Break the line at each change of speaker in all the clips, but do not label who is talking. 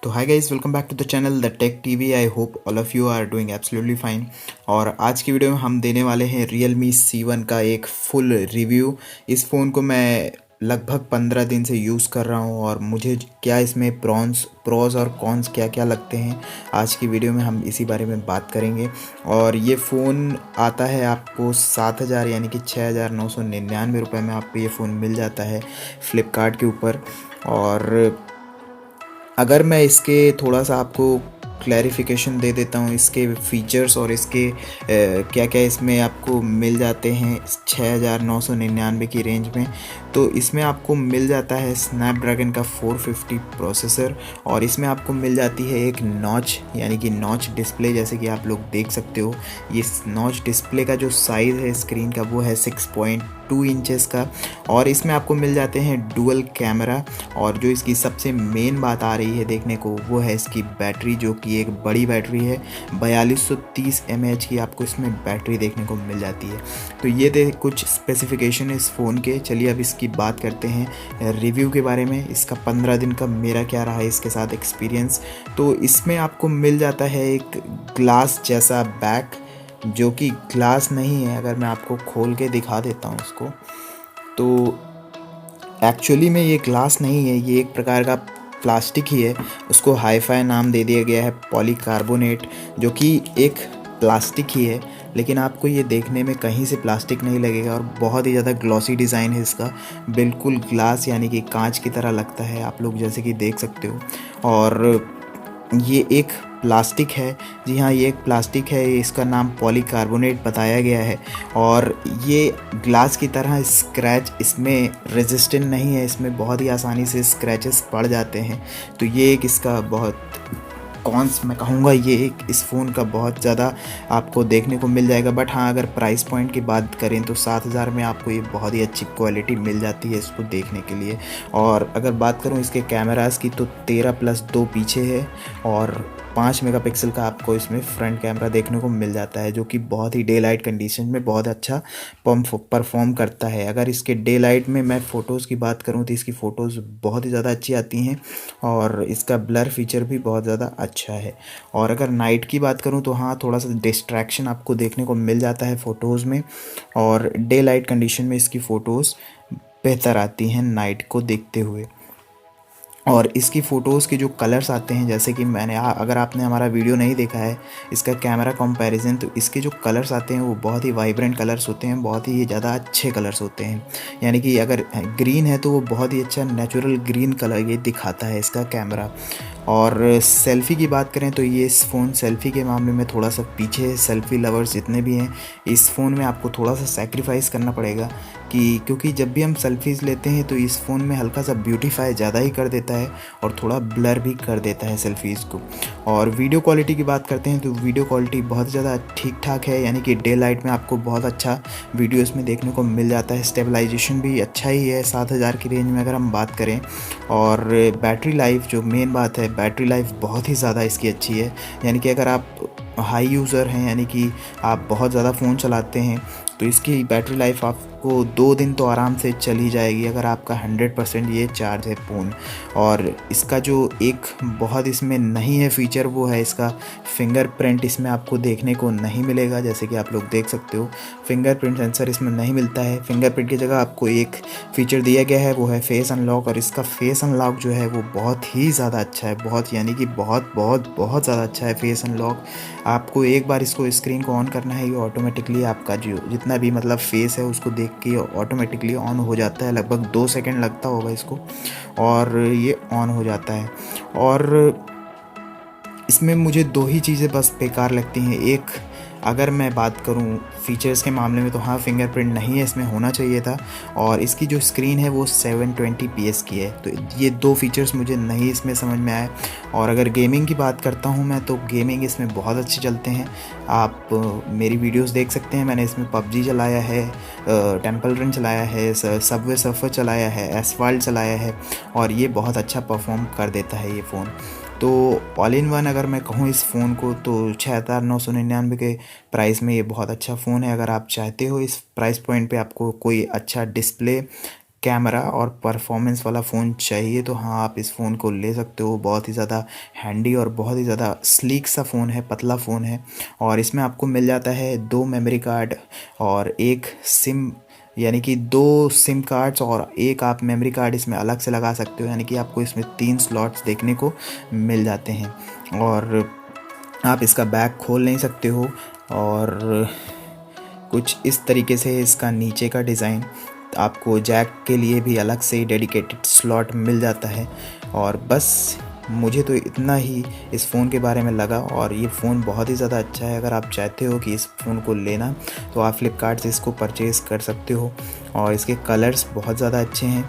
तो hi guys, welcome back to the channel the tech TV. I hope all of you are doing absolutely fine. और आज की video में हम देने वाले हैं Realme C1 का एक फुल रिव्यू। इस फ़ोन को मैं लगभग 15 दिन से यूज़ कर रहा हूँ और मुझे क्या इसमें प्रोज और कॉन्स क्या क्या लगते हैं, आज की वीडियो में हम इसी बारे में बात करेंगे। और ये फ़ोन आता है आपको 7,000 यानी कि 6,999 रुपये में आपको ये फ़ोन मिल जाता है फ़्लिपकार्ट के ऊपर। और अगर मैं इसके थोड़ा सा आपको क्लैरिफिकेशन दे देता हूँ इसके फीचर्स और इसके क्या क्या इसमें आपको मिल जाते हैं 6,999 की रेंज में। तो इसमें आपको मिल जाता है स्नैपड्रैगन का 450 प्रोसेसर, और इसमें आपको मिल जाती है एक नॉच यानी कि नॉच डिस्प्ले। जैसे कि आप लोग देख सकते हो, ये नॉच डिस्प्ले का जो साइज़ है स्क्रीन का वो है 6.2 इंचेस का। और इसमें आपको मिल जाते हैं डुअल कैमरा, और जो इसकी सबसे मेन बात आ रही है देखने को वो है इसकी बैटरी, जो कि एक बड़ी बैटरी है। 4230 mAh की आपको इसमें बैटरी देखने को मिल जाती है। तो ये थे कुछ स्पेसिफिकेशन इस फ़ोन के। चलिए अब इसकी बात करते हैं रिव्यू के बारे में। इसका 15 दिन का मेरा क्या रहा है इसके साथ एक्सपीरियंस। तो इसमें आपको मिल जाता है एक ग्लास जैसा बैक, जो कि ग्लास नहीं है। अगर मैं आपको खोल के दिखा देता हूँ इसको, तो एक्चुअली में ये ग्लास नहीं है, ये एक प्रकार का प्लास्टिक ही है। उसको हाईफाई नाम दे दिया गया है, पॉलीकार्बोनेट, जो कि एक प्लास्टिक ही है। लेकिन आपको ये देखने में कहीं से प्लास्टिक नहीं लगेगा और बहुत ही ज़्यादा ग्लॉसी डिज़ाइन है इसका। बिल्कुल ग्लास यानी कि कांच की तरह लगता है, आप लोग जैसे कि देख सकते हो। और ये एक प्लास्टिक है, जी हाँ ये एक प्लास्टिक है। इसका नाम पॉलीकार्बोनेट बताया गया है। और ये ग्लास की तरह स्क्रैच इसमें रेजिस्टेंट नहीं है, इसमें बहुत ही आसानी से स्क्रैचेस पड़ जाते हैं। तो ये एक इसका बहुत कॉन्स मैं कहूँगा, ये एक इस फ़ोन का बहुत ज़्यादा आपको देखने को मिल जाएगा। बट हाँ, अगर प्राइस पॉइंट की बात करें तो 7,000 में आपको ये बहुत ही अच्छी क्वालिटी मिल जाती है इसको देखने के लिए। और अगर बात करूँ इसके कैमरास की, तो 13+2 पीछे है और 5 मेगापिक्सल का आपको इसमें फ्रंट कैमरा देखने को मिल जाता है, जो कि बहुत ही डे लाइट कंडीशन में बहुत अच्छा परफॉर्म करता है। अगर इसके डे लाइट में मैं फ़ोटोज़ की बात करूँ तो इसकी फ़ोटोज़ बहुत ही ज़्यादा अच्छी आती हैं और इसका ब्लर फीचर भी बहुत ज़्यादा अच्छा है। और अगर नाइट की बात करूँ तो हाँ, थोड़ा सा डिस्ट्रैक्शन आपको देखने को मिल जाता है फ़ोटोज़ में, और डे लाइट कंडीशन में इसकी फ़ोटोज़ बेहतर आती हैं नाइट को देखते हुए। और इसकी फ़ोटोज़ के जो कलर्स आते हैं, जैसे कि मैंने अगर आपने हमारा वीडियो नहीं देखा है इसका कैमरा कंपैरिजन, तो इसके जो कलर्स आते हैं वो बहुत ही वाइब्रेंट कलर्स होते हैं, बहुत ही ज़्यादा अच्छे कलर्स होते हैं। यानी कि अगर ग्रीन है तो वो बहुत ही अच्छा नेचुरल ग्रीन कलर ये दिखाता है इसका कैमरा। और सेल्फ़ी की बात करें तो ये इस फ़ोन सेल्फ़ी के मामले में थोड़ा सा पीछे है। सेल्फ़ी लवर्स जितने भी हैं, इस फ़ोन में आपको थोड़ा सा सैक्रिफाइस करना पड़ेगा, क्योंकि जब भी हम सेल्फ़ीज़ लेते हैं तो इस फ़ोन में हल्का सा ब्यूटीफाई ज़्यादा ही कर देता है और थोड़ा ब्लर भी कर देता है सेल्फ़ीज़ को। और वीडियो क्वालिटी की बात करते हैं तो वीडियो क्वालिटी बहुत ज़्यादा ठीक ठाक है, यानी कि डे लाइट में आपको बहुत अच्छा वीडियो इसमें देखने को मिल जाता है। स्टेबलाइजेशन भी अच्छा ही है 7,000 की रेंज में अगर हम बात करें। और बैटरी लाइफ, जो मेन बात है, बैटरी लाइफ बहुत ही ज़्यादा इसकी अच्छी है। यानी कि अगर आप हाई यूज़र हैं, यानी कि आप बहुत ज़्यादा फ़ोन चलाते हैं, तो इसकी बैटरी लाइफ आपको 2 दिन तो आराम से चल ही जाएगी अगर आपका 100% ये चार्ज है फ़ोन। और इसका जो एक बहुत इसमें नहीं है फ़ीचर, वो है इसका फिंगरप्रिंट। इसमें आपको देखने को नहीं मिलेगा, जैसे कि आप लोग देख सकते हो फिंगरप्रिंट सेंसर इसमें नहीं मिलता है। फिंगरप्रिंट की जगह आपको एक फ़ीचर दिया गया है, वो है फेस अनलॉक। और इसका फेस अनलॉक जो है वो बहुत ही ज़्यादा अच्छा है, बहुत यानी कि बहुत बहुत बहुत ज़्यादा अच्छा है फेस अनलॉक। आपको एक बार इसको स्क्रीन को ऑन करना है, ये ऑटोमेटिकली आपका जो जितना भी मतलब फेस है उसको देख के ऑटोमेटिकली ऑन हो जाता है। लगभग 2 सेकंड लगता होगा इसको और ये ऑन हो जाता है। और इसमें मुझे 2 ही चीज़ें बस बेकार लगती हैं। एक, अगर मैं बात करूं फ़ीचर्स के मामले में, तो हाँ, फिंगरप्रिंट नहीं है, इसमें होना चाहिए था। और इसकी जो स्क्रीन है वो 720p की है। तो ये 2 फीचर्स मुझे नहीं इसमें समझ में आए। और अगर गेमिंग की बात करता हूँ मैं, तो गेमिंग इसमें बहुत अच्छे चलते हैं। आप मेरी वीडियोस देख सकते हैं, मैंने इसमें पबजी चलाया है, टेम्पल रन चलाया है, सबवे सर्फर चलाया है, एसफाल्ट चलाया है, और ये बहुत अच्छा परफॉर्म कर देता है ये फ़ोन। तो ऑल इन वन अगर मैं कहूँ इस फ़ोन को, तो 6,999 के प्राइस में ये बहुत अच्छा फ़ोन है। अगर आप चाहते हो इस प्राइस पॉइंट पे आपको कोई अच्छा डिस्प्ले, कैमरा और परफॉर्मेंस वाला फ़ोन चाहिए तो हाँ, आप इस फ़ोन को ले सकते हो। बहुत ही ज़्यादा हैंडी और बहुत ही ज़्यादा स्लीक सा फ़ोन है, पतला फ़ोन है। और इसमें आपको मिल जाता है 2 मेमोरी कार्ड और 1 सिम, यानी कि 2 सिम कार्ड्स और 1 आप मेमोरी कार्ड इसमें अलग से लगा सकते हो, यानी कि आपको इसमें 3 स्लॉट्स देखने को मिल जाते हैं। और आप इसका बैक खोल नहीं सकते हो। और कुछ इस तरीके से इसका नीचे का डिज़ाइन, आपको जैक के लिए भी अलग से डेडिकेटेड स्लॉट मिल जाता है। और बस मुझे तो इतना ही इस फ़ोन के बारे में लगा। और ये फ़ोन बहुत ही ज़्यादा अच्छा है। अगर आप चाहते हो कि इस फ़ोन को लेना तो आप फ्लिपकार्ट से इसको परचेज़ कर सकते हो। और इसके कलर्स बहुत ज़्यादा अच्छे हैं,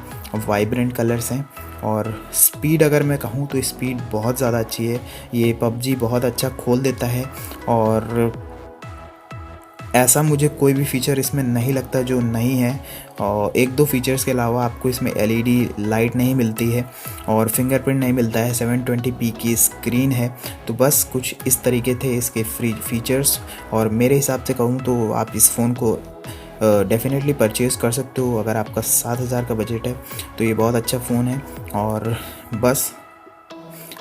वाइब्रेंट कलर्स हैं। और स्पीड अगर मैं कहूँ तो स्पीड बहुत ज़्यादा अच्छी है। ये पबजी बहुत अच्छा खोल देता है। और ऐसा मुझे कोई भी फ़ीचर इसमें नहीं लगता जो नहीं है। और 1-2 फ़ीचर्स के अलावा आपको इसमें एलईडी लाइट नहीं मिलती है और फिंगरप्रिंट नहीं मिलता है। 720p की स्क्रीन है। तो बस कुछ इस तरीके थे इसके फ्री फीचर्स। और मेरे हिसाब से कहूँ तो आप इस फ़ोन को डेफिनेटली परचेज़ कर सकते हो। अगर आपका 7,000 का बजट है तो ये बहुत अच्छा फ़ोन है। और बस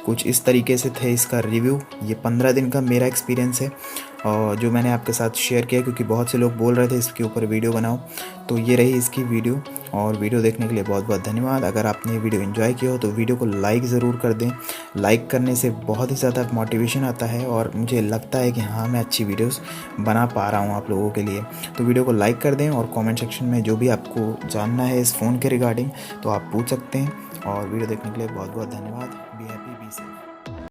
कुछ इस तरीके से थे इसका रिव्यू। ये 15 दिन का मेरा एक्सपीरियंस है और जो मैंने आपके साथ शेयर किया, क्योंकि बहुत से लोग बोल रहे थे इसके ऊपर वीडियो बनाओ, तो ये रही इसकी वीडियो। और वीडियो देखने के लिए बहुत बहुत धन्यवाद। अगर आपने ये वीडियो एंजॉय किया हो तो वीडियो को लाइक ज़रूर कर दें। लाइक करने से बहुत ही ज़्यादा मोटिवेशन आता है और मुझे लगता है कि हाँ, मैं अच्छी वीडियोस बना पा रहा हूँ आप लोगों के लिए। तो वीडियो को लाइक कर दें और कमेंट सेक्शन में जो भी आपको जानना है इस फ़ोन के रिगार्डिंग तो आप पूछ सकते हैं। और वीडियो देखने के लिए बहुत बहुत धन्यवाद। Be happy.